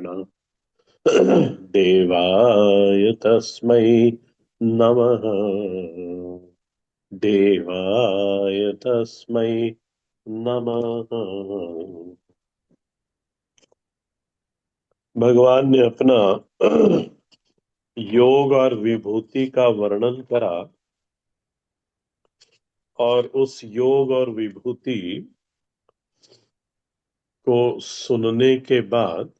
नारायण देवाय तस्मै नमः। देवाय तस्मै नमः। भगवान ने अपना योग और विभूति का वर्णन करा, और उस योग और विभूति को सुनने के बाद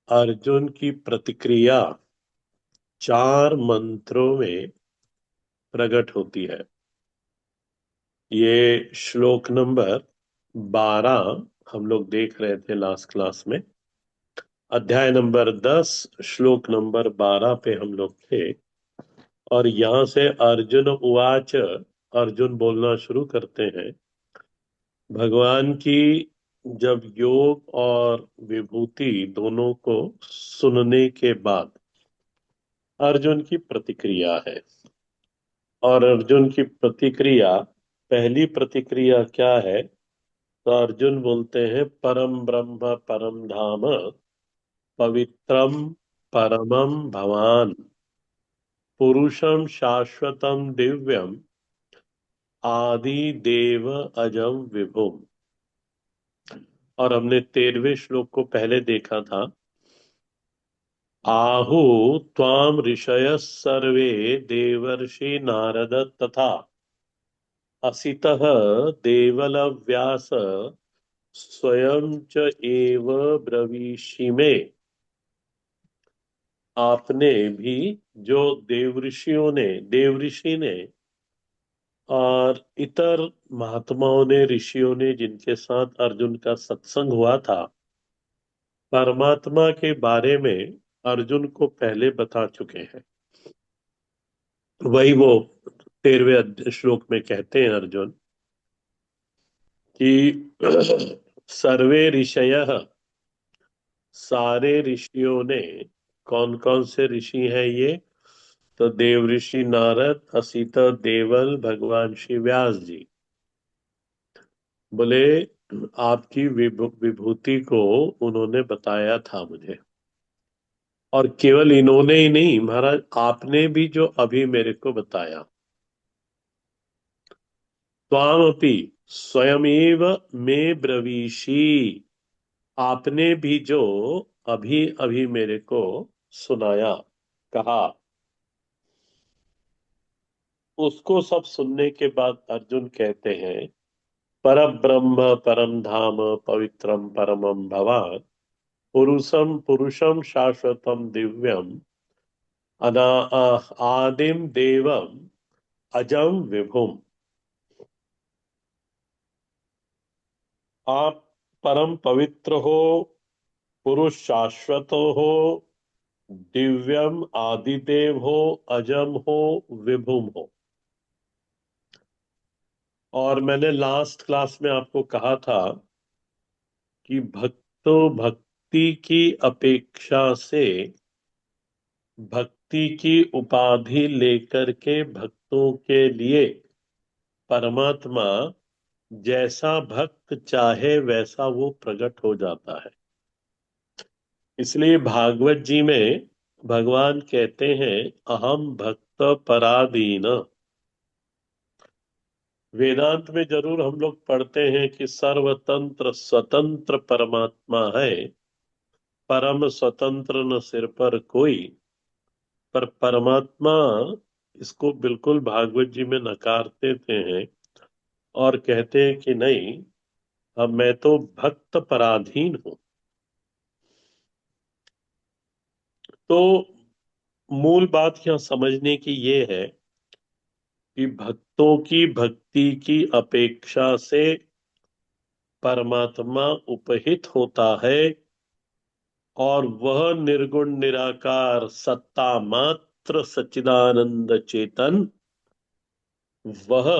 अर्जुन की प्रतिक्रिया 4 मंत्रों में प्रकट होती है। ये श्लोक नंबर 12 हम लोग देख रहे थे लास्ट क्लास में। अध्याय नंबर 10 श्लोक नंबर 12 पे हम लोग थे, और यहां से अर्जुन उवाच, अर्जुन बोलना शुरू करते हैं। भगवान की जब योग और विभूति दोनों को सुनने के बाद अर्जुन की प्रतिक्रिया है। और अर्जुन की प्रतिक्रिया, पहली प्रतिक्रिया क्या है? तो अर्जुन बोलते हैं, परम ब्रह्म परम धाम पवित्रम परमम भवान पुरुषम शाश्वतम दिव्यम आदि देव अजम विभुम। और हमने 13वें श्लोक को पहले देखा था। आहु त्वाम ऋषयः सर्वे देवर्षि नारद तथा असितः देवलव्यास स्वयं च एव ब्रवीषि में। आपने भी, जो देवऋषि ने और इतर महात्माओं ने, ऋषियों ने, जिनके साथ अर्जुन का सत्संग हुआ था, परमात्मा के बारे में अर्जुन को पहले बता चुके हैं। वही वो 13वें श्लोक में कहते हैं अर्जुन कि सर्वे ऋषयः, सारे ऋषियों ने। कौन कौन से ऋषि हैं ये? तो देव ऋषि नारद, असित देवल, भगवान श्री व्यास जी बोले आपकी विभूति को उन्होंने बताया था मुझे। और केवल इन्होंने ही नहीं महाराज, आपने भी जो अभी मेरे को बताया। त्वामपि स्वयमेव में ब्रवीषि, आपने भी जो अभी अभी मेरे को सुनाया, कहा, उसको सब सुनने के बाद अर्जुन कहते हैं, परम ब्रह्म परम धाम पवित्रम परमम भवान पुरुषम पुरुषम शाश्वतम दिव्यम अना आदिम देवम अजम विभुम। आप परम पवित्र हो, पुरुष शाश्वत हो, दिव्यम आदिदेव हो, अजम हो, विभुम हो। और मैंने लास्ट क्लास में आपको कहा था कि भक्ति की अपेक्षा से भक्ति की उपाधि लेकर के भक्तों के लिए परमात्मा जैसा भक्त चाहे वैसा वो प्रकट हो जाता है। इसलिए भागवत जी में भगवान कहते हैं, अहम भक्त पराधीन। वेदांत में जरूर हम लोग पढ़ते हैं कि सर्वतंत्र स्वतंत्र परमात्मा है, परम स्वतंत्र न सिर पर कोई। पर परमात्मा इसको बिल्कुल भागवत जी में नकार देते हैं और कहते हैं कि नहीं, अब मैं तो भक्त पराधीन हूं। तो मूल बात यहां समझने की ये है कि भक्तों की भक्ति की अपेक्षा से परमात्मा उपहित होता है, और वह निर्गुण निराकार सत्ता मात्र सच्चिदानंद चेतन, वह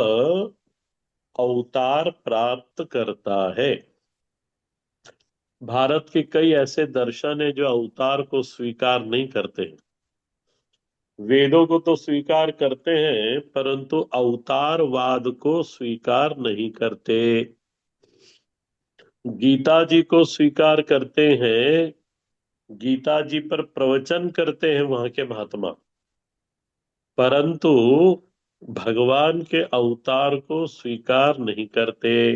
अवतार प्राप्त करता है। भारत के कई ऐसे दर्शन है जो अवतार को स्वीकार नहीं करते हैं। वेदों को तो स्वीकार करते हैं, परंतु अवतारवाद को स्वीकार नहीं करते। गीता जी को स्वीकार करते हैं, गीता जी पर प्रवचन करते हैं वहां के महात्मा, परंतु भगवान के अवतार को स्वीकार नहीं करते।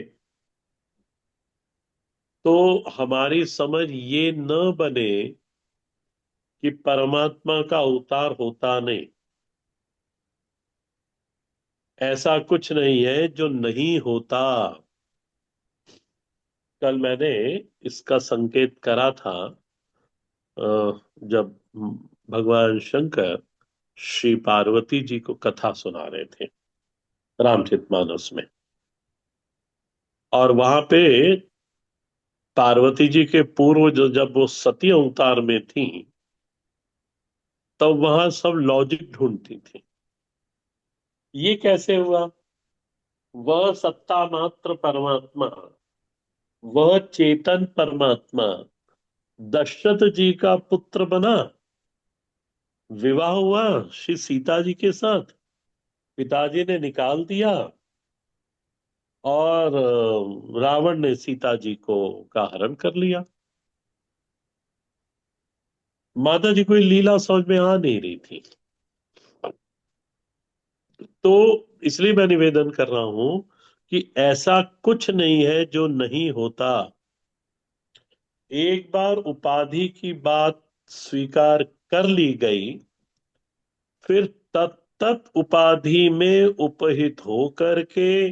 तो हमारी समझ ये न बने कि परमात्मा का अवतार होता नहीं। ऐसा कुछ नहीं है जो नहीं होता। कल मैंने इसका संकेत करा था, जब भगवान शंकर श्री पार्वती जी को कथा सुना रहे थे रामचरितमानस में। और वहां पे पार्वती जी के पूर्व जो जब वो सती अवतार में थी, तब वहां सब लॉजिक ढूंढती थी। ये कैसे हुआ? वह सत्ता मात्र परमात्मा, वह चेतन परमात्मा दशरथ जी का पुत्र बना, विवाह हुआ श्री सीता जी के साथ, पिताजी ने निकाल दिया, और रावण ने सीता जी को का हरण कर लिया। माता जी को ये लीला समझ में आ नहीं रही थी। तो इसलिए मैं निवेदन कर रहा हूं कि ऐसा कुछ नहीं है जो नहीं होता। एक बार उपाधि की बात स्वीकार कर ली गई, फिर तत्त उपाधि में उपहित होकर के,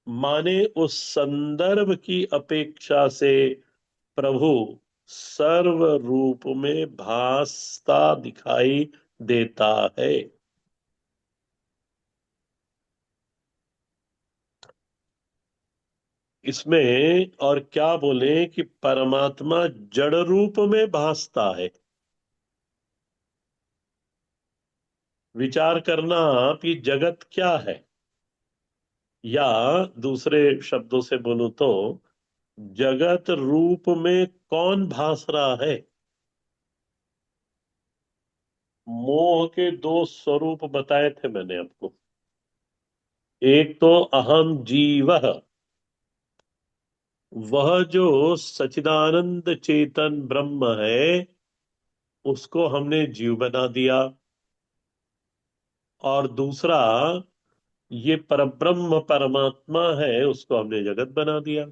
माने उस संदर्भ की अपेक्षा से प्रभु सर्व रूप में भासता दिखाई देता है। इसमें और क्या बोले कि परमात्मा जड़ रूप में भासता है। विचार करना आप, ये जगत क्या है? या दूसरे शब्दों से बोलूं तो, जगत रूप में कौन भास रहा है? मोह के दो स्वरूप बताए थे मैंने आपको। एक तो अहम जीव, वह जो सचिदानंद चेतन ब्रह्म है, उसको हमने जीव बना दिया। और दूसरा, ये परब्रह्म परमात्मा है, उसको हमने जगत बना दिया।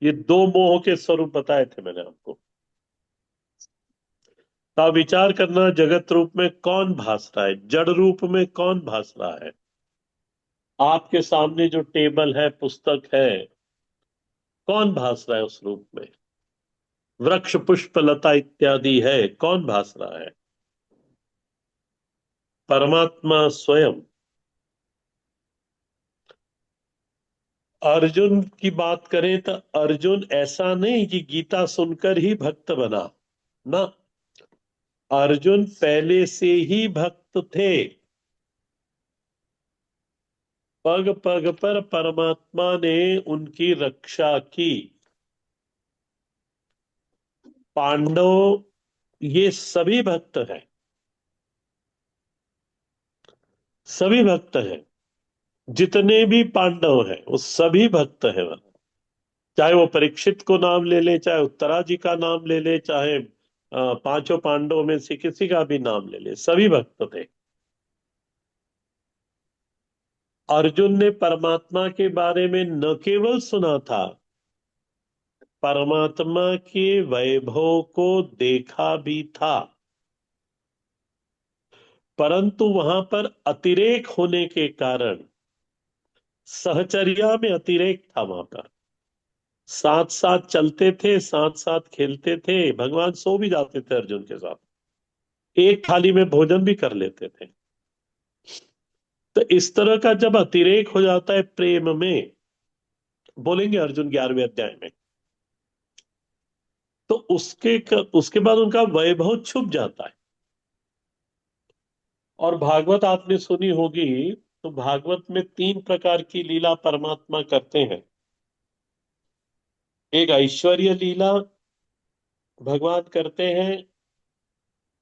ये दो मोह के स्वरूप बताए थे मैंने आपको। तो आप विचार करना, जगत रूप में कौन भास रहा है, जड़ रूप में कौन भास रहा है? आपके सामने जो टेबल है, पुस्तक है, कौन भास रहा है उस रूप में? वृक्ष पुष्प लता इत्यादि है, कौन भास रहा है? परमात्मा स्वयं। अर्जुन की बात करें तो अर्जुन ऐसा नहीं कि गीता सुनकर ही भक्त बना, ना। अर्जुन पहले से ही भक्त थे। पग पग पर परमात्मा ने उनकी रक्षा की। पांडव, ये सभी भक्त हैं, सभी भक्त हैं। जितने भी पांडव हैं वो सभी भक्त हैं। चाहे वो परीक्षित को नाम ले ले, चाहे उत्तरा जी का नाम ले ले, चाहे पांचों पांडवों में से किसी का भी नाम ले ले, सभी भक्त थे। अर्जुन ने परमात्मा के बारे में न केवल सुना था, परमात्मा के वैभव को देखा भी था। परंतु वहां पर अतिरेक होने के कारण, सहचर्या में अतिरेक था वहां पर। साथ साथ चलते थे, साथ साथ खेलते थे, भगवान सो भी जाते थे अर्जुन के साथ, एक थाली में भोजन भी कर लेते थे। तो इस तरह का जब अतिरेक हो जाता है प्रेम में, बोलेंगे अर्जुन 11वें अध्याय में, तो उसके बाद उनका वैभव छुप जाता है। और भागवत आपने सुनी होगी, तो भागवत में तीन प्रकार की लीला परमात्मा करते हैं। एक ऐश्वर्य लीला भगवान करते हैं,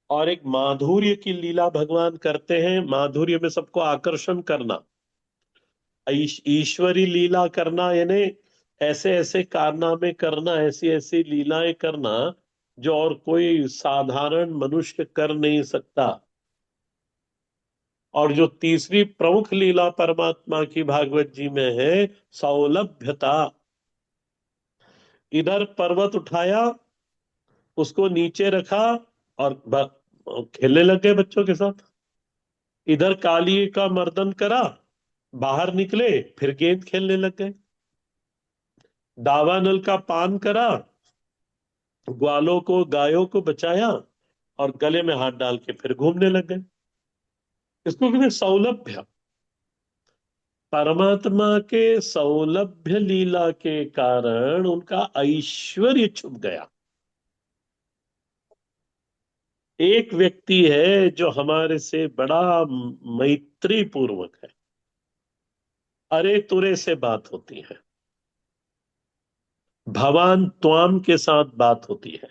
और एक माधुर्य की लीला भगवान करते हैं। माधुर्य में सबको आकर्षण करना। ईश्वरी लीला करना यानी ऐसे ऐसे कारनामे करना, ऐसी ऐसी लीलाएं करना जो और कोई साधारण मनुष्य कर नहीं सकता। और जो तीसरी प्रमुख लीला परमात्मा की भागवत जी में है, सौलभ्यता। इधर पर्वत उठाया, उसको नीचे रखा और खेलने लग गए बच्चों के साथ। इधर काली का मर्दन करा, बाहर निकले, फिर गेंद खेलने लग गए। दावानल का पान करा, ग्वालों को गायों को बचाया, और गले में हाथ डाल के फिर घूमने लग गए। इसको कहते हैं सौलभ्य। परमात्मा के सौलभ्य लीला के कारण उनका ऐश्वर्य छुप गया। एक व्यक्ति है जो हमारे से बड़ा मैत्री पूर्वक है, अरे तुरे से बात होती है, भवान त्वाम के साथ बात होती है।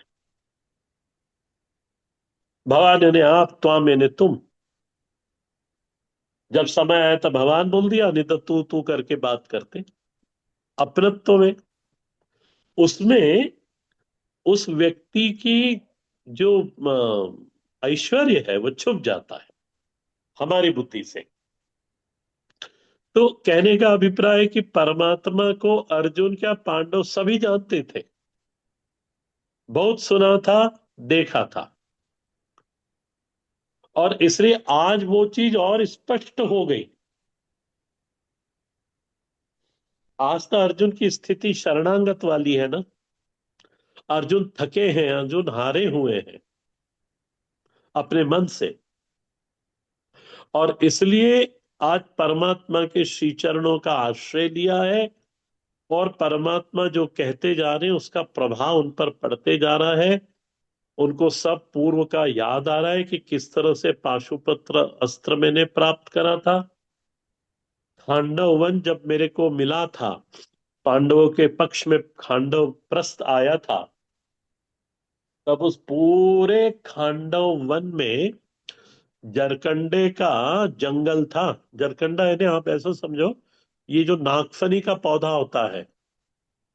भवान यानी आप, त्वाम यानी तुम। जब समय आया तो भगवान बोल दिया, नहीं तो तू तू करके बात करते। अपनत्व में, उसमें उस व्यक्ति की जो ऐश्वर्य है वो छुप जाता है हमारी बुद्धि से। तो कहने का अभिप्राय है कि परमात्मा को अर्जुन क्या पांडव सभी जानते थे, बहुत सुना था, देखा था। और इसलिए आज वो चीज और स्पष्ट हो गई। आज तो अर्जुन की स्थिति शरणागत वाली है ना। अर्जुन थके हैं, अर्जुन हारे हुए हैं अपने मन से। और इसलिए आज परमात्मा के श्री चरणों का आश्रय लिया है, और परमात्मा जो कहते जा रहे हैं उसका प्रभाव उन पर पड़ते जा रहा है। उनको सब पूर्व का याद आ रहा है कि किस तरह से पाशुपत्र अस्त्र मैंने प्राप्त करा था। खांडव वन जब मेरे को मिला था, पांडवों के पक्ष में खांडव प्रस्थ आया था, तब उस पूरे खांडव वन में जरकंडे का जंगल था। जरकंडा यानी आप ऐसा समझो, ये जो नागफनी का पौधा होता है,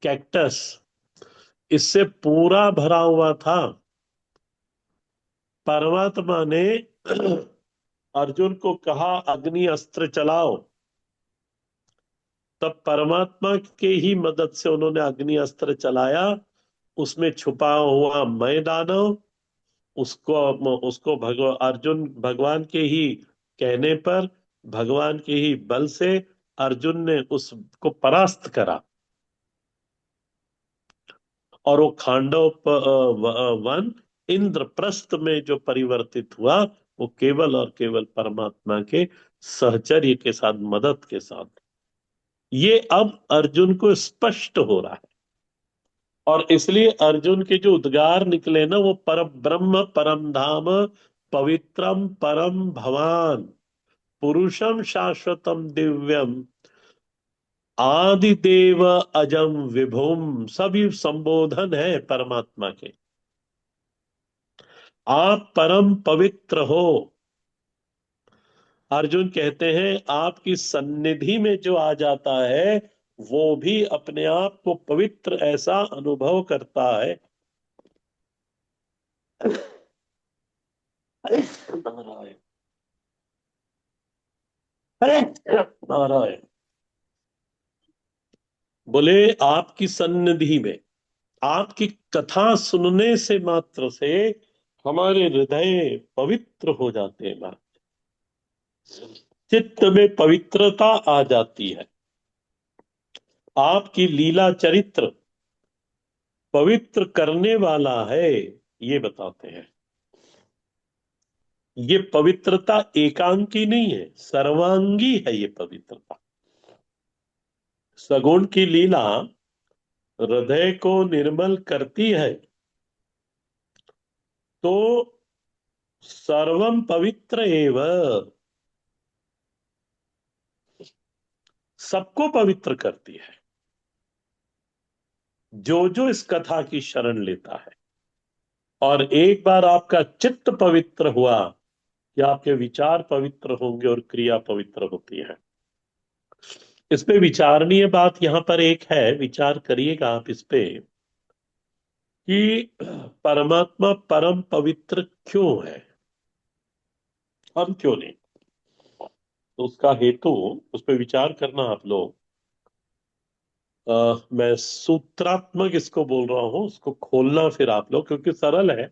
कैक्टस, इससे पूरा भरा हुआ था। परमात्मा ने अर्जुन को कहा अग्नि अस्त्र चलाओ, तब परमात्मा के ही मदद से उन्होंने अग्नि अस्त्र चलाया। उसमें छुपा हुआ मैं दानव, उसको उसको अर्जुन भगवान के ही कहने पर, भगवान के ही बल से अर्जुन ने उसको परास्त करा। और वो खांडव वन इंद्रप्रस्थ में जो परिवर्तित हुआ, वो केवल और केवल परमात्मा के सहचर्य के साथ, मदद के साथ। ये अब अर्जुन को स्पष्ट हो रहा है। और इसलिए अर्जुन के जो उद्गार निकले ना, वो पर ब्रह्म परम धाम पवित्रम परम भवान पुरुषम शाश्वतम दिव्यम आदिदेव अजम विभुम, सभी संबोधन है परमात्मा के। आप परम पवित्र हो। अर्जुन कहते हैं आपकी सन्निधि में जो आ जाता है वो भी अपने आप को पवित्र ऐसा अनुभव करता है। नारायण, अरे नारायण। बोले आपकी सन्निधि में, आपकी कथा सुनने से मात्र से हमारे हृदय पवित्र हो जाते हैं महाराज। चित्त में पवित्रता आ जाती है। आपकी लीला चरित्र पवित्र करने वाला है, ये बताते हैं। ये पवित्रता एकांकी नहीं है, सर्वांगी है ये पवित्रता। सगुण की लीला हृदय को निर्मल करती है, तो सर्वम पवित्र एव, सबको पवित्र करती है जो जो इस कथा की शरण लेता है। और एक बार आपका चित्त पवित्र हुआ कि आपके विचार पवित्र होंगे और क्रिया पवित्र होती है। इस पे विचारणीय बात यहां पर एक है, विचार करिएगा आप इस पे, कि परमात्मा परम पवित्र क्यों है, हम क्यों नहीं। तो उसका हेतु, उस पर विचार करना आप लोग। मैं सूत्रात्मक इसको बोल रहा हूं, उसको खोलना फिर आप लोग, क्योंकि सरल है।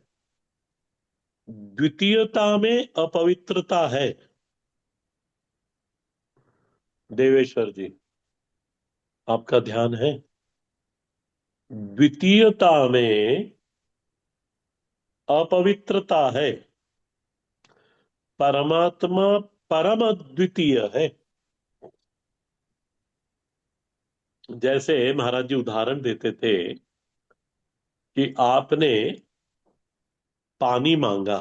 द्वितीयता में अपवित्रता है। देवेश्वर जी, आपका ध्यान है? द्वितीयता में अपवित्रता है। परमात्मा परम अद्वितीय है। जैसे महाराज जी उदाहरण देते थे कि आपने पानी मांगा,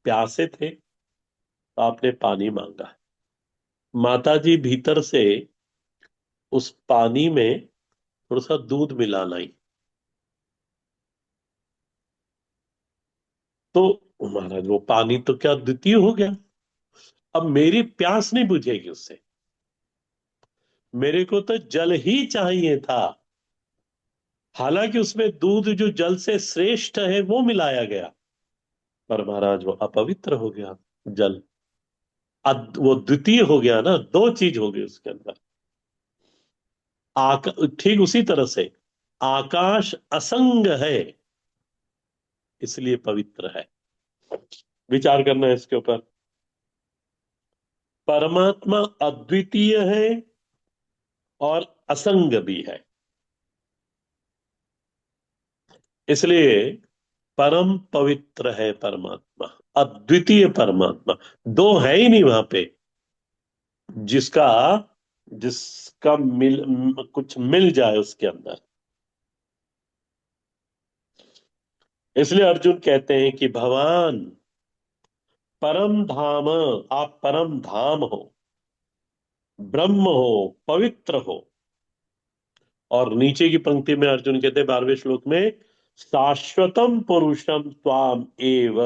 प्यासे थे तो आपने पानी मांगा। माता जी भीतर से उस पानी में थोड़ा सा दूध मिला लाई, तो महाराज वो पानी तो क्या द्वितीय हो गया। अब मेरी प्यास नहीं बुझेगी उससे, मेरे को तो जल ही चाहिए था। हालांकि उसमें दूध जो जल से श्रेष्ठ है वो मिलाया गया, पर महाराज वो अपवित्र हो गया जल। वो द्वितीय हो गया ना, दो चीज हो गई उसके अंदर। ठीक उसी तरह से आकाश असंग है, इसलिए पवित्र है। विचार करना है इसके ऊपर। परमात्मा अद्वितीय है और असंग भी है, इसलिए परम पवित्र है परमात्मा। अद्वितीय परमात्मा, दो है ही नहीं वहां पे जिसका जिसका कुछ मिल जाए उसके अंदर। इसलिए अर्जुन कहते हैं कि भगवान परम धाम, आप परम धाम हो, ब्रह्म हो, पवित्र हो। और नीचे की पंक्ति में अर्जुन कहते हैं 12वें श्लोक में, शाश्वतम पुरुषम त्वाम एव।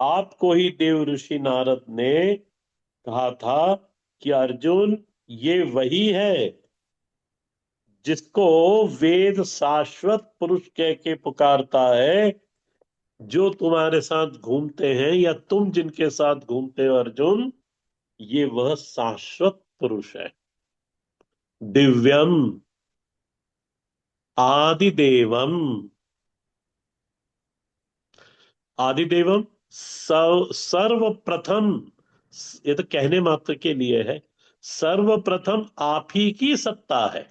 आपको ही देव ऋषि नारद ने कहा था कि अर्जुन, ये वही है जिसको वेद शाश्वत पुरुष कह के पुकारता है, जो तुम्हारे साथ घूमते हैं या तुम जिनके साथ घूमते हो अर्जुन, ये वह शाश्वत पुरुष है। दिव्यम आदिदेवम, आदिदेवम सर्वप्रथम, ये तो कहने मात्र के लिए है, सर्वप्रथम आप ही की सत्ता है।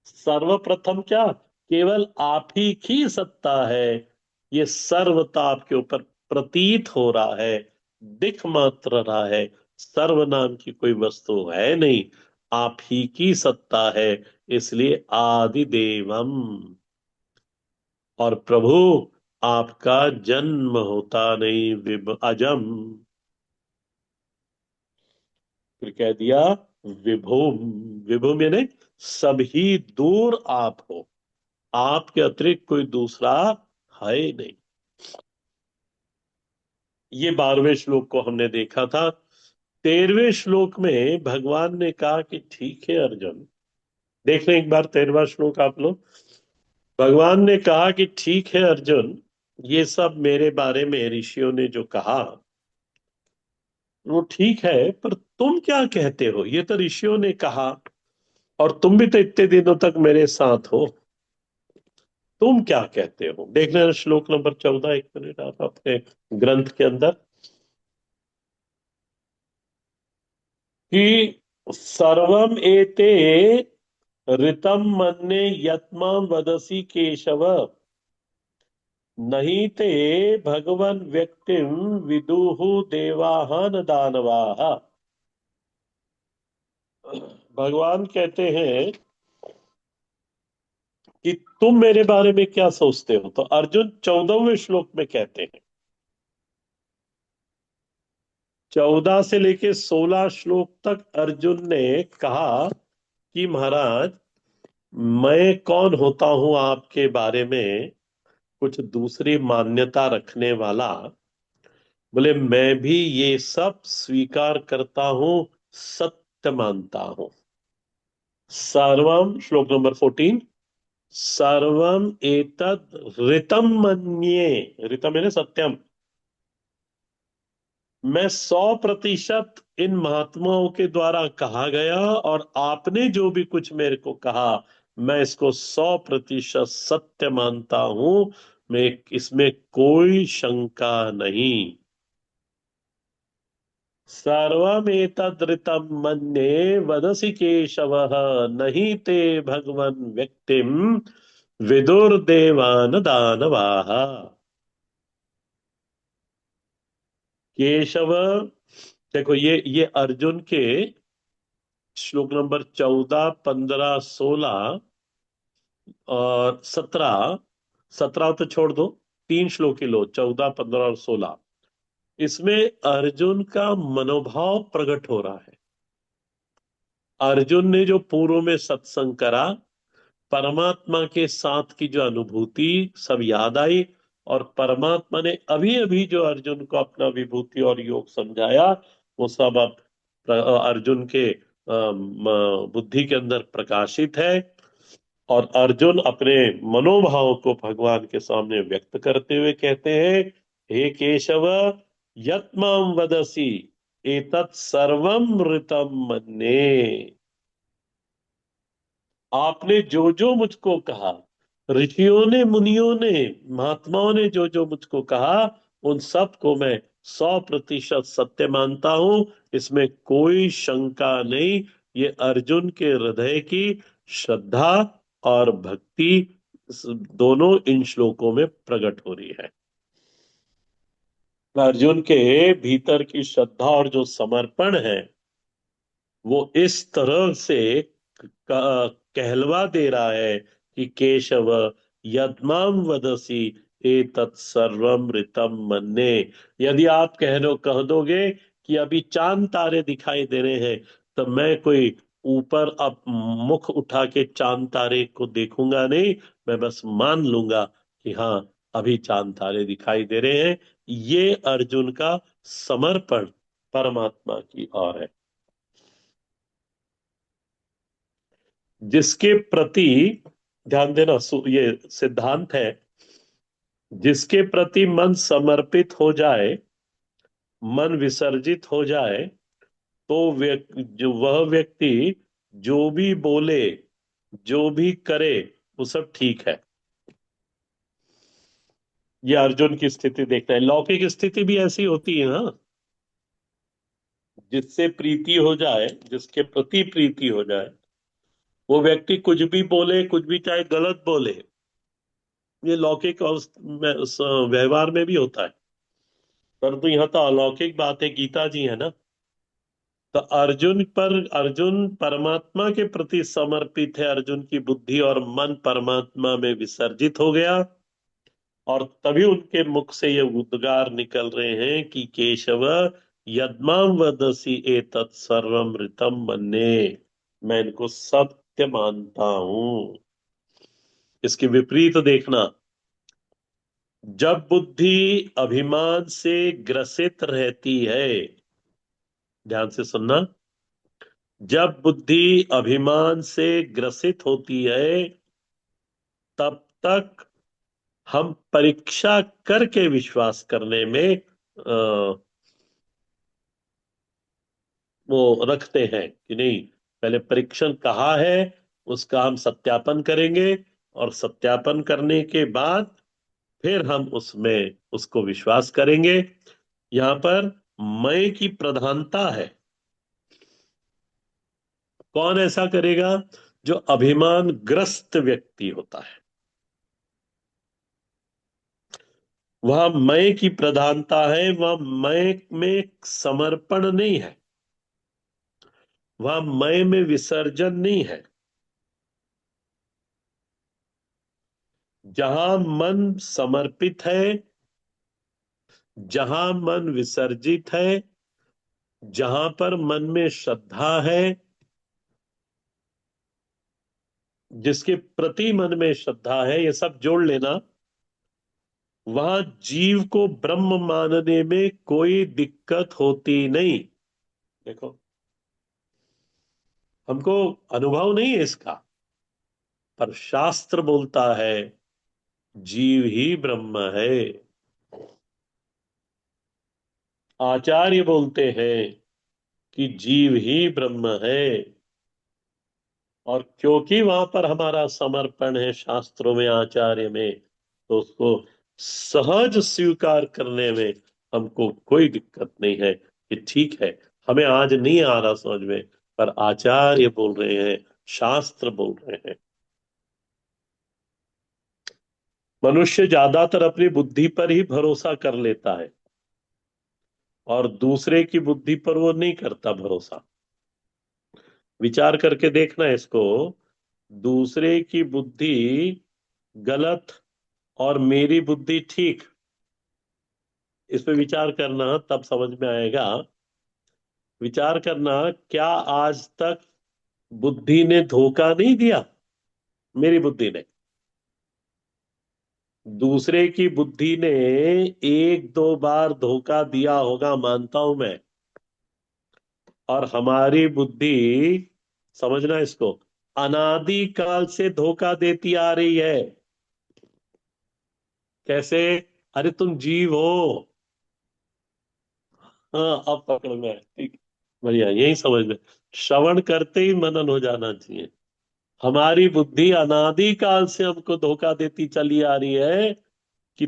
सर्वप्रथम क्या, केवल आप ही की सत्ता है। ये सर्वता आपके ऊपर प्रतीत हो रहा है, दिख मात्र रहा है। सर्व नाम की कोई वस्तु है नहीं, आप ही की सत्ता है, इसलिए आदि देवम। और प्रभु, आपका जन्म होता नहीं, अजम। फिर कह दिया विभुम। विभुम यानी सभी दूर आप हो, आपके अतिरिक्त कोई दूसरा है ही नहीं। ये 12वें श्लोक को हमने देखा था। 13वें श्लोक में भगवान ने कहा कि ठीक है अर्जुन, देख लें एक बार 13वां श्लोक आप लोग। भगवान ने कहा कि ठीक है अर्जुन, ये सब मेरे बारे में ऋषियों ने जो कहा वो ठीक है, पर तुम क्या कहते हो? ये तो ऋषियों ने कहा, और तुम भी तो इतने दिनों तक मेरे साथ हो, तुम क्या कहते हो? देख लेना श्लोक नंबर 14, एक मिनट आप अपने ग्रंथ के अंदर, कि सर्वम एते ऋतम मन्ये यत्मां वदसी केशव, नहीं ते भगवन व्यक्तिम विदुहु देवाः न दानवाः। भगवान कहते हैं कि तुम मेरे बारे में क्या सोचते हो? तो अर्जुन 14वें श्लोक में कहते हैं, 14 से लेके 16 श्लोक तक अर्जुन ने कहा कि महाराज, मैं कौन होता हूं आपके बारे में कुछ दूसरी मान्यता रखने वाला? बोले मैं भी ये सब स्वीकार करता हूं सत्य मानता हूं। सर्वम, श्लोक नंबर 14, सर्वम एतद ऋतम मन्ये। ऋतम है ना, सत्यम। मैं 100% इन महात्माओं के द्वारा कहा गया, और आपने जो भी कुछ मेरे को कहा, मैं इसको 100% सत्य मानता हूं। मैं इसमें कोई शंका नहीं। सर्वमेतदृतं मन्ये वदसि केशव, नहीं ते भगवन् व्यक्तिम विदुर्देवान दानवाः। केशव, देखो ये अर्जुन के श्लोक नंबर 14, 15, 16 और 17। 17 तो छोड़ दो, तीन श्लोक ही लो, 14, 15 और 16। इसमें अर्जुन का मनोभाव प्रकट हो रहा है। अर्जुन ने जो पूर्व में सत्संग करा, परमात्मा के साथ की जो अनुभूति सब याद आई, और परमात्मा ने अभी अभी जो अर्जुन को अपना विभूति और योग समझाया, वो सब अब अर्जुन के बुद्धि के अंदर प्रकाशित है। और अर्जुन अपने मनोभाव को भगवान के सामने व्यक्त करते हुए कहते हैं, हे केशव, यत माम वदसी एतत् सर्वम ऋतम मन्ये। आपने जो जो मुझको कहा, ऋषियों ने, मुनियों ने, महात्माओं ने जो जो मुझको कहा, उन सब को मैं 100% सत्य मानता हूं। इसमें कोई शंका नहीं। ये अर्जुन के हृदय की श्रद्धा और भक्ति दोनों इन श्लोकों में प्रकट हो रही है। अर्जुन के भीतर की श्रद्धा और जो समर्पण है, वो इस तरह से कहलवा दे रहा है कि केशव, यद्माम वदसी एतत् सर्वम ऋतम मन्ये। यदि आप कह दोगे कि अभी चांद तारे दिखाई दे रहे हैं, तो मैं कोई ऊपर अब मुख उठा के चांद तारे को देखूंगा नहीं। मैं बस मान लूंगा कि हाँ, अभी चांद तारे दिखाई दे रहे हैं। ये अर्जुन का समर्पण परमात्मा की ओर है। जिसके प्रति, ध्यान देना, ये सिद्धांत है, जिसके प्रति मन समर्पित हो जाए, मन विसर्जित हो जाए, तो जो वह व्यक्ति जो भी बोले, जो भी करे, वो सब ठीक है। ये अर्जुन की स्थिति देखते हैं। लौकिक स्थिति भी ऐसी होती है ना, जिससे प्रीति हो जाए, जिसके प्रति प्रीति हो जाए, वो व्यक्ति कुछ भी बोले, कुछ भी चाहे गलत बोले। ये लौकिक व्यवहार में भी होता है। परंतु यहाँ तो अलौकिक बात है, गीता जी है ना। तो अर्जुन परमात्मा के प्रति समर्पित है। अर्जुन की बुद्धि और मन परमात्मा में विसर्जित हो गया, और तभी उनके मुख से ये उद्गार निकल रहे हैं कि केशव, यद्माम वदसी एतत् सर्वम ऋतम मन्ये। मैं इनको सत्य मानता हूं। इसके विपरीत देखना, जब बुद्धि अभिमान से ग्रसित रहती है, ध्यान से सुनना, जब बुद्धि अभिमान से ग्रसित होती है, तब तक हम परीक्षा करके विश्वास करने में वो रखते हैं कि नहीं, पहले परीक्षण कहाँ है, उसका हम सत्यापन करेंगे, और सत्यापन करने के बाद फिर हम उसमें उसको विश्वास करेंगे। यहां पर मैं की प्रधानता है। कौन ऐसा करेगा? जो अभिमान ग्रस्त व्यक्ति होता है, वह मैं की प्रधानता है। वह मैं में समर्पण नहीं है, वह मैं में विसर्जन नहीं है। जहां मन समर्पित है, जहां मन विसर्जित है, जहां पर मन में श्रद्धा है, जिसके प्रति मन में श्रद्धा है, ये सब जोड़ लेना, वहां जीव को ब्रह्म मानने में कोई दिक्कत होती नहीं। देखो, हमको अनुभव नहीं है इसका, पर शास्त्र बोलता है जीव ही ब्रह्म है। आचार्य बोलते हैं कि जीव ही ब्रह्म है। और क्योंकि वहां पर हमारा समर्पण है शास्त्रों में, आचार्य में, तो उसको सहज स्वीकार करने में हमको कोई दिक्कत नहीं है कि ठीक है, हमें आज नहीं आ रहा समझ में, पर आचार्य बोल रहे हैं, शास्त्र बोल रहे हैं। मनुष्य ज्यादातर अपनी बुद्धि पर ही भरोसा कर लेता है, और दूसरे की बुद्धि पर वो नहीं करता भरोसा। विचार करके देखना इसको। दूसरे की बुद्धि गलत और मेरी बुद्धि ठीक, इस पे विचार करना, तब समझ में आएगा। विचार करना, क्या आज तक बुद्धि ने धोखा नहीं दिया? मेरी बुद्धि ने, दूसरे की बुद्धि ने एक दो बार धोखा दिया होगा, मानता हूं मैं। और हमारी बुद्धि, समझना इसको, अनादि काल से धोखा देती आ रही है। कैसे? अरे तुम जीव हो। हाँ, अब पकड़ में आए, ठीक। बढ़िया, यही समझ में। श्रवण करते ही मनन हो जाना चाहिए। हमारी बुद्धि अनादि काल से हमको धोखा देती चली आ रही है कि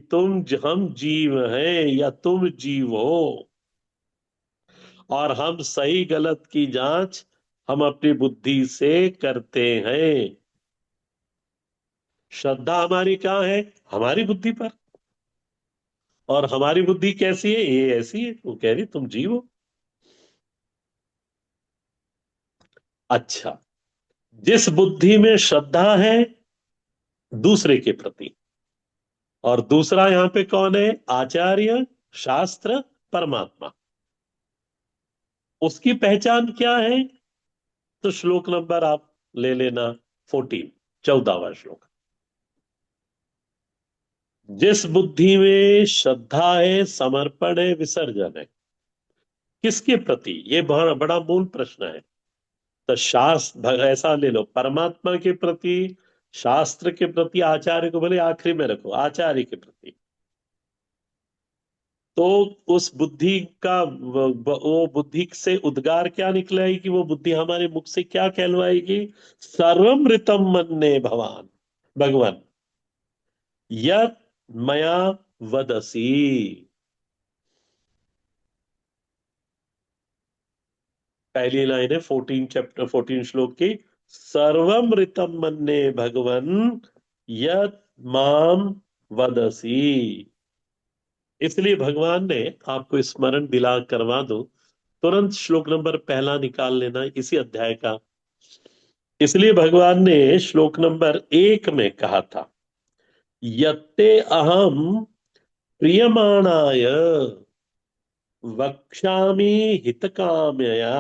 हम जीव हैं या तुम जीव हो। और हम सही गलत की जांच हम अपनी बुद्धि से करते हैं। श्रद्धा हमारी कहाँ है? हमारी बुद्धि पर। और हमारी बुद्धि कैसी है? ये ऐसी है, वो कह रही तुम जीव हो। अच्छा, जिस बुद्धि में श्रद्धा है दूसरे के प्रति, और दूसरा यहां पे कौन है? आचार्य, शास्त्र, परमात्मा। उसकी पहचान क्या है? तो श्लोक नंबर आप ले लेना, 14, 14वां श्लोक। जिस बुद्धि में श्रद्धा है, समर्पण है, विसर्जन है, किसके प्रति? ये बड़ा बड़ा मूल प्रश्न है। तो ऐसा ले लो, परमात्मा के प्रति, शास्त्र के प्रति, आचार्य को भले आखिरी में रखो, आचार्य के प्रति। तो उस बुद्धि का वो बुद्धि से उद्गार क्या निकलेगी? वो बुद्धि हमारे मुख से क्या कहलवाएगी? सर्वमृतम मन्ये भवान, भगवान, यत मया वदसी। पहली लाइन है 14, चैप्टर 14 श्लोक की। सर्वमृतम मन्ये भगवन यत माम वदसी। इसलिए भगवान ने आपको स्मरण दिला करवा दो, तुरंत श्लोक नंबर पहला निकाल लेना इसी अध्याय का। इसलिए भगवान ने श्लोक नंबर 1 में कहा था, यत्ते अहम प्रियमाणाय वक्ष्यामि हितकामया।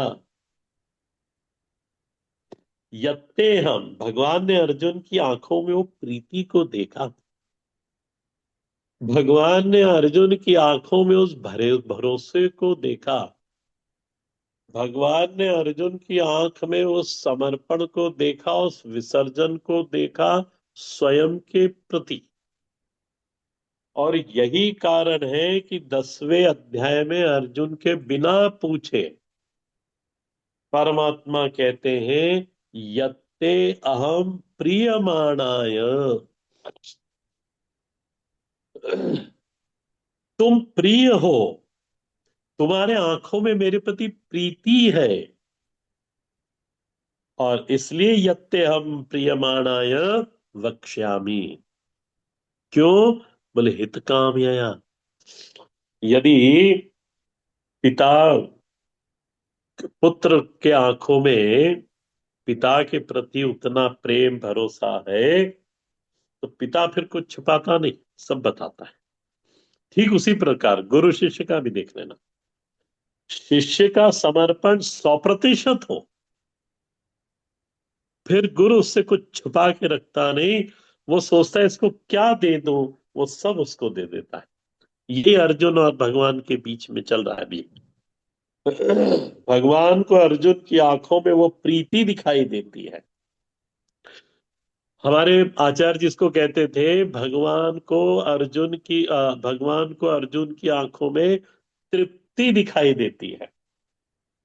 यत्ते हम, भगवान ने अर्जुन की आंखों में वो प्रीति को देखा। भगवान ने अर्जुन की आंखों में उस भरे भरोसे को देखा। भगवान ने अर्जुन की आंख में उस समर्पण को देखा, उस विसर्जन को देखा स्वयं के प्रति। और यही कारण है कि 10वें अध्याय में अर्जुन के बिना पूछे परमात्मा कहते हैं, यत्ते अहम प्रियमाणाय। तुम प्रिय हो, तुम्हारे आंखों में मेरे प्रति प्रीति है, और इसलिए यत्ते हम प्रियमाणाय वक्ष्यामि। क्यों? बोले हित काम यया। यदि पिता, पुत्र के आंखों में पिता के प्रति उतना प्रेम भरोसा है, तो पिता फिर कुछ छुपाता नहीं, सब बताता है। ठीक उसी प्रकार गुरु शिष्य का भी देख लेना। शिष्य का समर्पण 100% हो, फिर गुरु उससे कुछ छुपा के रखता नहीं। वो सोचता है इसको क्या दे दूं, वो सब उसको दे देता है। ये अर्जुन और भगवान के बीच में चल रहा है अभी। भगवान को अर्जुन की आंखों में वो प्रीति दिखाई देती है। हमारे आचार्य जिसको कहते थे, भगवान को अर्जुन की आंखों में तृप्ति दिखाई देती है,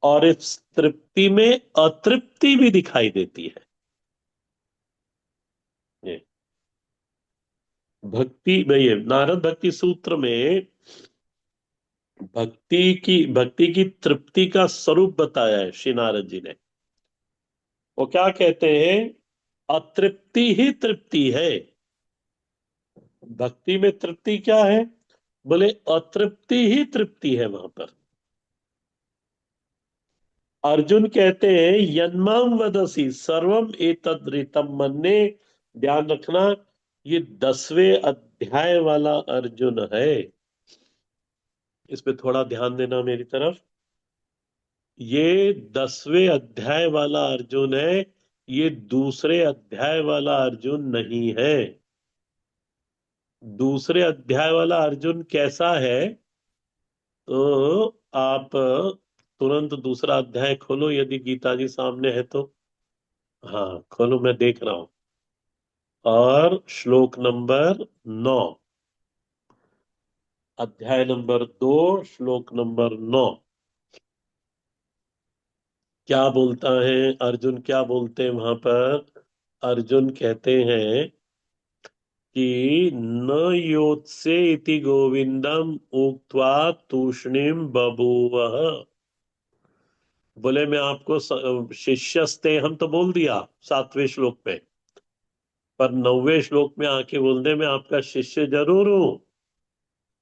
और इस तृप्ति में अतृप्ति भी दिखाई देती है। ये भक्ति में, ये नारद भक्ति सूत्र में भक्ति की तृप्ति का स्वरूप बताया है श्री नारद जी ने। वो क्या कहते हैं? अतृप्ति ही तृप्ति है। भक्ति में तृप्ति क्या है? बोले अतृप्ति ही तृप्ति है वहां पर। अर्जुन कहते हैं, यन्माम वदसी सर्वम एतद् ऋतम मन्ये। ध्यान रखना, ये 10वें अध्याय वाला अर्जुन है। इस पे थोड़ा ध्यान देना मेरी तरफ। ये 10वें अध्याय वाला अर्जुन है, ये दूसरे अध्याय वाला अर्जुन नहीं है। दूसरे अध्याय वाला अर्जुन कैसा है? तो आप तुरंत दूसरा अध्याय खोलो, यदि गीता जी सामने है तो। हाँ खोलो, मैं देख रहा हूं। और श्लोक नंबर 9, अध्याय नंबर 2, श्लोक नंबर 9। क्या बोलता है अर्जुन? क्या बोलते हैं वहां पर? अर्जुन कहते हैं कि न योत्से इति गोविंदम उक्त्वा तूष्णीम बभूवः। बोले मैं आपको शिष्यस्ते हम तो बोल दिया 7वें श्लोक में, पर 9वें श्लोक में आके बोलते मैं आपका शिष्य जरूर हूं।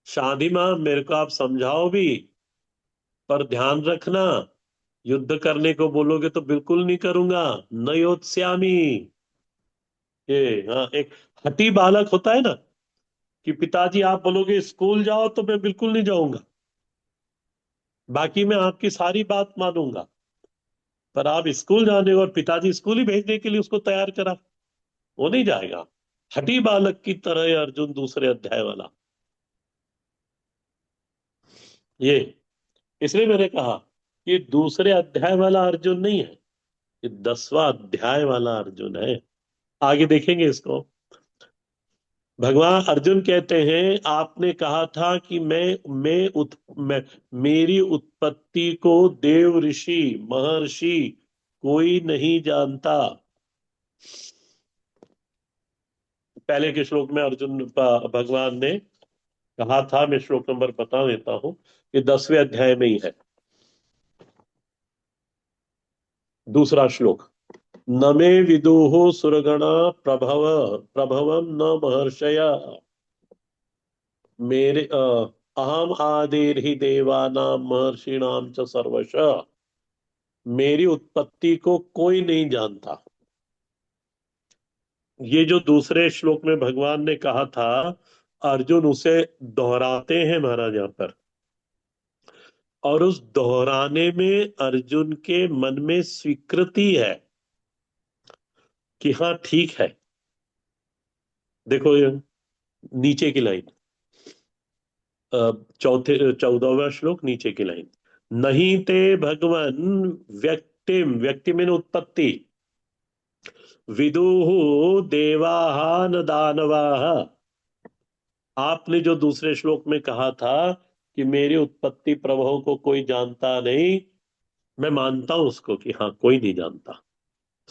शादी माँ मेरे को आप समझाओ भी, पर ध्यान रखना, युद्ध करने को बोलोगे तो बिल्कुल नहीं करूंगा। न योत्स्यामी। ये हाँ, एक हठी बालक होता है ना, कि पिताजी आप बोलोगे स्कूल जाओ तो मैं बिल्कुल नहीं जाऊंगा, बाकी मैं आपकी सारी बात मानूंगा। पर आप स्कूल जाने, और पिताजी स्कूल ही भेजने के लिए उसको तैयार करा, वो नहीं जाएगा। हठी बालक की तरह है अर्जुन दूसरे अध्याय वाला। ये इसलिए मैंने कहा, ये दूसरे अध्याय वाला अर्जुन नहीं है, ये 10वां अध्याय वाला अर्जुन है। आगे देखेंगे इसको। भगवान अर्जुन कहते हैं, आपने कहा था कि मैं मेरी उत्पत्ति को देव ऋषि महर्षि कोई नहीं जानता। पहले के श्लोक में भगवान ने कहा था, मैं श्लोक नंबर बता देता हूं, ये 10वें अध्याय में ही है। दूसरा श्लोक। न मे विदुः सुरगणा प्रभवम न महर्षय मेरे अहम आदिर ही देवानां महर्षिणाम च सर्वशः। मेरी उत्पत्ति को कोई नहीं जानता। ये जो दूसरे श्लोक में भगवान ने कहा था, अर्जुन उसे दोहराते हैं महाराज यहाँ पर। और उस दोहराने में अर्जुन के मन में स्वीकृति है कि हाँ ठीक है। देखो ये नीचे की लाइन, चौथे 14वां श्लोक नीचे की लाइन। नहीं ते भगवन व्यक्ति में उत्पत्ति, विदुः देवाः न दानवाः। आपने जो दूसरे श्लोक में कहा था कि मेरी उत्पत्ति प्रभव को कोई जानता नहीं, मैं मानता हूं उसको कि हाँ कोई नहीं जानता,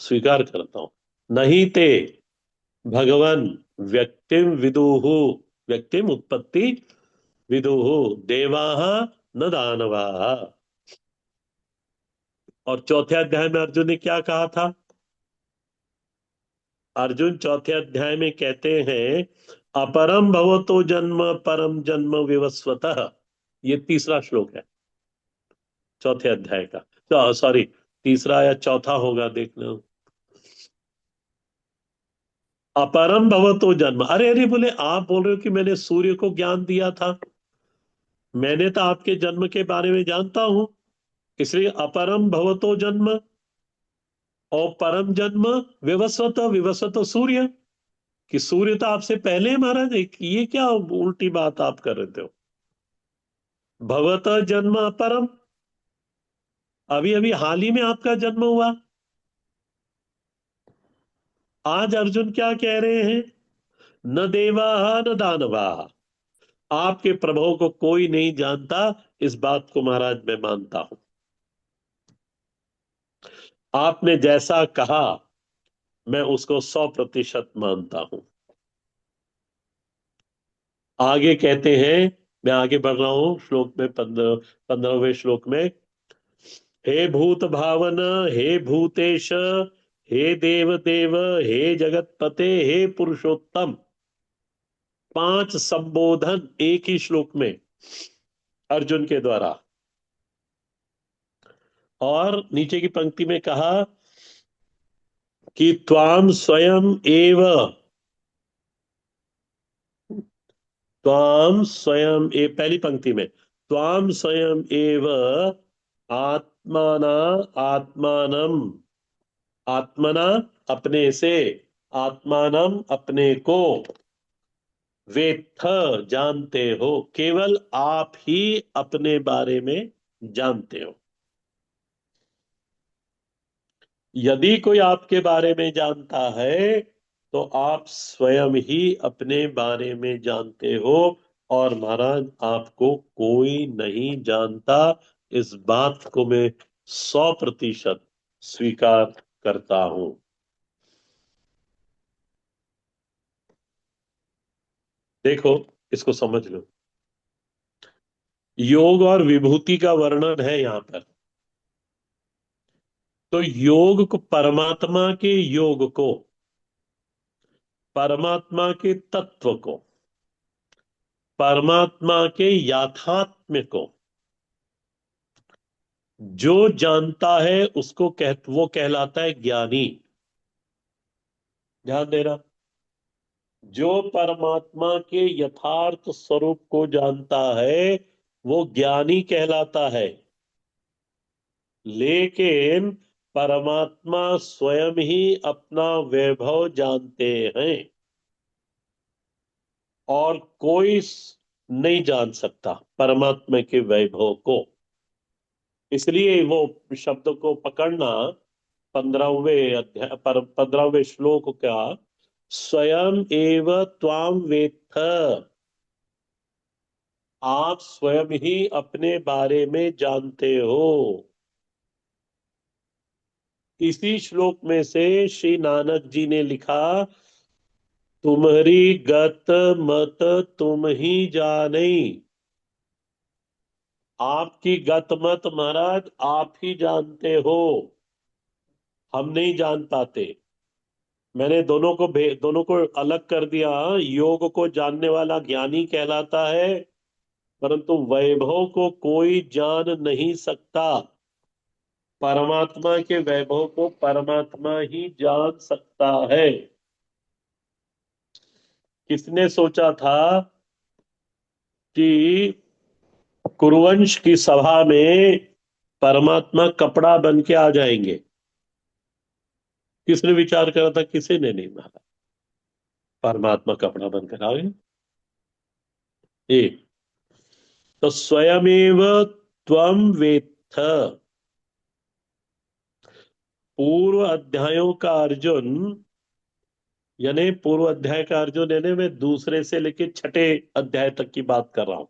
स्वीकार करता हूं। नहीं ते भगवन व्यक्तिम विदुः, व्यक्तिम उत्पत्ति विदुः देवाः न दानवाः। और चौथे अध्याय में अर्जुन ने क्या कहा था? अर्जुन चौथे अध्याय में कहते हैं, अपरम भवतो जन्म परम जन्म विवस्वतः। ये तीसरा श्लोक है चौथे अध्याय का, सॉरी तीसरा या चौथा होगा, देख लो। अपरम भवतो जन्म, अरे अरे, बोले आप बोल रहे हो कि मैंने सूर्य को ज्ञान दिया था। मैंने तो आपके जन्म के बारे में जानता हूं, इसलिए अपरम भवतो जन्म और परम जन्म विवस्वत, विवस्वत सूर्य, कि सूर्य तो आपसे पहले है महाराज। ये क्या उल्टी बात आप कर रहे हो? भवत जन्म अपरम, अभी अभी हाल ही में आपका जन्म हुआ। आज अर्जुन क्या कह रहे हैं? न देवा न दानवा, आपके प्रभु को कोई नहीं जानता। इस बात को महाराज मैं मानता हूं। आपने जैसा कहा, मैं उसको 100% मानता हूं। आगे कहते हैं, मैं आगे बढ़ रहा हूं श्लोक में, 15वें श्लोक में। हे भूत भावन, हे भूतेश, हे देव देव, हे जगतपते, हे पुरुषोत्तम। 5 संबोधन एक ही श्लोक में अर्जुन के द्वारा। और नीचे की पंक्ति में कहा कि त्वाम स्वयं एव, त्वाम स्वयं ए, पहली पंक्ति में त्वाम स्वयं एव आत्माना, आत्मानम, आत्मना अपने से, आत्मानम अपने को, वेत्थ जानते हो। केवल आप ही अपने बारे में जानते हो। यदि कोई आपके बारे में जानता है तो आप स्वयं ही अपने बारे में जानते हो। और महाराज, आपको कोई नहीं जानता। इस बात को मैं 100% स्वीकार करता हूं। देखो, इसको समझ लो। योग और विभूति का वर्णन है यहां पर। तो योग को, परमात्मा के योग को, परमात्मा के तत्व को, परमात्मा के याथात्म्य को जो जानता है उसको वो कहलाता है ज्ञानी। ध्यान देना। जो परमात्मा के यथार्थ स्वरूप को जानता है वो ज्ञानी कहलाता है। लेकिन परमात्मा स्वयं ही अपना वैभव जानते हैं, और कोई नहीं जान सकता परमात्मा के वैभव को। इसलिए वो शब्द को पकड़ना, 15वें श्लोक का, स्वयं एव त्वाम वेत्थ, आप स्वयं ही अपने बारे में जानते हो। इसी श्लोक में से श्री नानक जी ने लिखा, तुम्हारी गत मत तुम ही जाने। आपकी गत मत महाराज आप ही जानते हो, हम नहीं जान पाते। मैंने दोनों को अलग कर दिया। योग को जानने वाला ज्ञानी कहलाता है, परंतु वैभव को कोई जान नहीं सकता। परमात्मा के वैभव को परमात्मा ही जान सकता है। किसने सोचा था कि कुरुवंश की सभा में परमात्मा कपड़ा बन के आ जाएंगे? किसने विचार करा था? किसी ने नहीं माना। परमात्मा कपड़ा बनकर आ गए। एक, तो स्वयमेव त्वम वेत्थ। पूर्व अध्यायों का अर्जुन, यानी पूर्व अध्याय का अर्जुन, यानी मैं दूसरे से लेके छठे अध्याय तक की बात कर रहा हूं।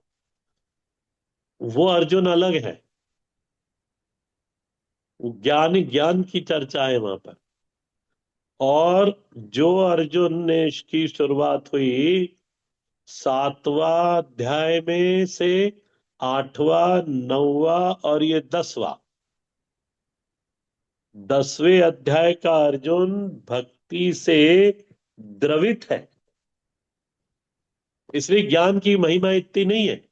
वो अर्जुन अलग है। वो ज्ञान ज्ञान की चर्चा है वहां पर। और जो अर्जुन ने इसकी शुरुआत हुई 7वां अध्याय में से, 8वां, 9वां और ये 10वां, 10वें अध्याय का अर्जुन भक्ति से द्रवित है। इसलिए ज्ञान की महिमा इतनी नहीं है।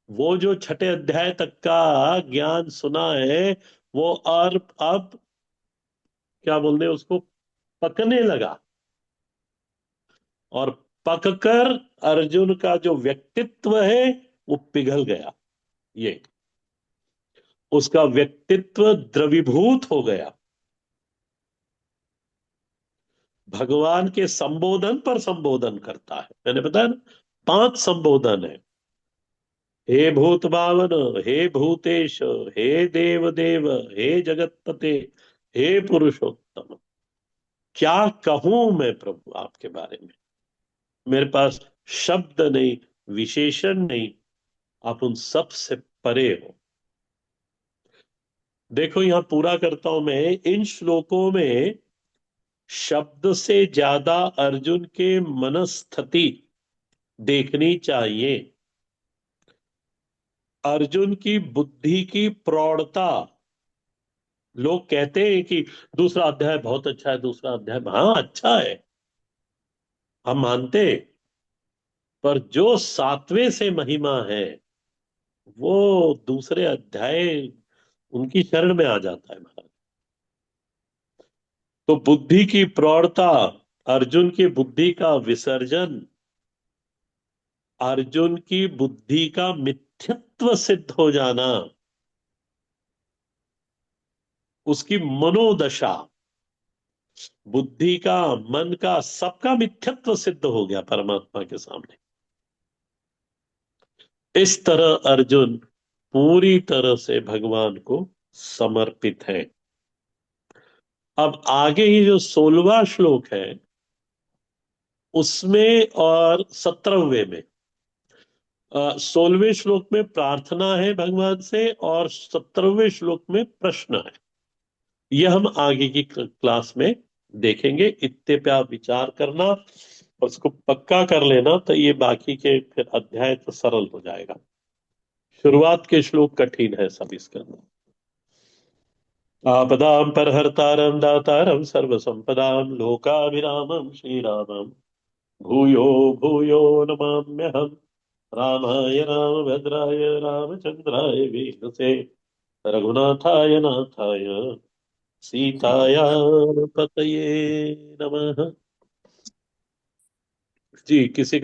वो जो छठे अध्याय तक का ज्ञान सुना है, वो और अब क्या बोलते हैं उसको, पकने लगा। और पककर अर्जुन का जो व्यक्तित्व है वो पिघल गया। ये उसका व्यक्तित्व द्रवीभूत हो गया। भगवान के संबोधन पर संबोधन करता है। मैंने बताया ना, 5 संबोधन है। हे भूत भावन, हे भूतेश, हे देव देव, हे जगतपते, हे पुरुषोत्तम। क्या कहूं मैं प्रभु आपके बारे में। मेरे पास शब्द नहीं, विशेषण नहीं। आप उन सब से परे हो। देखो यहां पूरा करता हूं मैं। इन श्लोकों में शब्द से ज्यादा अर्जुन के मनस्थिति देखनी चाहिए। अर्जुन की बुद्धि की प्रौढ़ता। लोग कहते हैं कि दूसरा अध्याय बहुत अच्छा है, दूसरा अध्याय हाँ अच्छा है, हम मानते हैं। पर जो सातवें से महिमा है वो दूसरे अध्याय उनकी शरण में आ जाता है महाराज। तो बुद्धि की प्रौढ़ता, अर्जुन की बुद्धि का विसर्जन, अर्जुन की बुद्धि का मिथ्यत्व सिद्ध हो जाना, उसकी मनोदशा, बुद्धि का, मन का, सबका मिथ्यत्व सिद्ध हो गया परमात्मा के सामने। इस तरह अर्जुन पूरी तरह से भगवान को समर्पित है। अब आगे ही जो 16वां श्लोक है उसमें और 17वें में, 16वें श्लोक में प्रार्थना है भगवान से और 17वें श्लोक में प्रश्न है। यह हम आगे की क्लास में देखेंगे। इतने पे आप विचार करना और उसको पक्का कर लेना, तो ये बाकी के फिर अध्याय तो सरल हो जाएगा। शुरुआत के श्लोक कठिन है सब इसके अंदर। आपदां परहर्तारं दातारं सर्वसंपदां लोकाभिरामं श्रीरामं भूयो भूयो नमाम्यहम्। रामाय रामभद्राय रामचंद्राय वेधसे रघुनाथाय नाथाय सीताया पतये नमः। जी किसी का